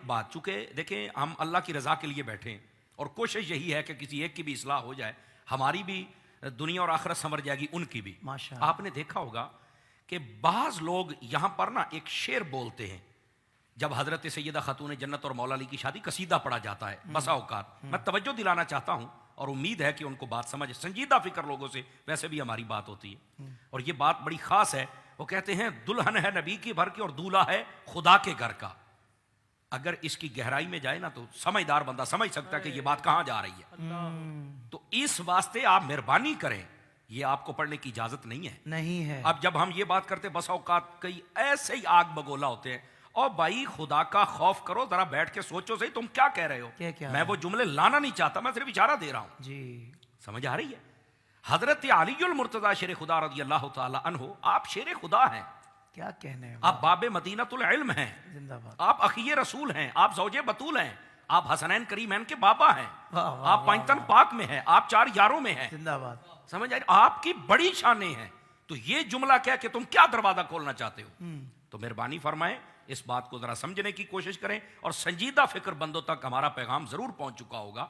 बात, चूंकि देखें हम अल्लाह की रजा के लिए बैठे हैं और कोशिश यही है कि किसी एक की भी इस्लाह हो जाए, हमारी भी दुनिया और आखिरत संवर जाएगी, उनकी भी। माशाअल्लाह। आपने देखा होगा कि बाज लोग यहां पर ना एक शेर बोलते हैं जब हजरत सैयदा खातून जन्नत और मौला अली की शादी, कसीदा पढ़ा जाता है बसा औकात। मैं तवज्जो दिलाना चाहता हूं और उम्मीद है कि उनको बात समझ, संजीदा फिक्र लोगों से वैसे भी हमारी बात होती है और ये बात बड़ी खास है। वो कहते हैं दुल्हन है नबी की भर की और दूल्हा है खुदा के घर का। अगर इसकी गहराई में जाए ना तो समझदार बंदा समझ सकता है कि ये बात कहां जा रही है। तो इस वास्ते आप मेहरबानी करें, ये आपको पढ़ने की इजाजत नहीं है। नहीं है। अब जब हम ये बात करते बस औकात कई ऐसे ही आग बगोला होते हैं, और भाई खुदा का खौफ करो, जरा बैठ के सोचो सही तुम क्या कह रहे हो। क्या मैं वो जुमले लाना नहीं चाहता, मैं सिर्फ इशारा दे रहा हूं। जी समझ आ रही है। हजरत अलीउल मुर्तजा शेर खुदा रज़ी अल्लाह तआला अन्हु, आप शेर खुदा हैं, क्या कहने हैं। आप बाबे मदीनतुल इल्म हैं, जिंदाबाद। आप अखिये रसूल हैं, आप ज़ौजे बतूल हैं, आप हसनैन करीमैन के बाबा हैं, वाह, वाह, आप पंचतन पाक में हैं, आप चार यारों में हैं। जिंदाबाद। समझ आ रही, आपकी बड़ी शानें हैं। तो ये जुमला कह के तुम क्या दरवाजा खोलना चाहते हो। तो मेहरबानी फरमाएं, इस बात को जरा समझने की कोशिश करें और संजीदा फिक्र बंदों तक हमारा पैगाम जरूर पहुंच चुका होगा।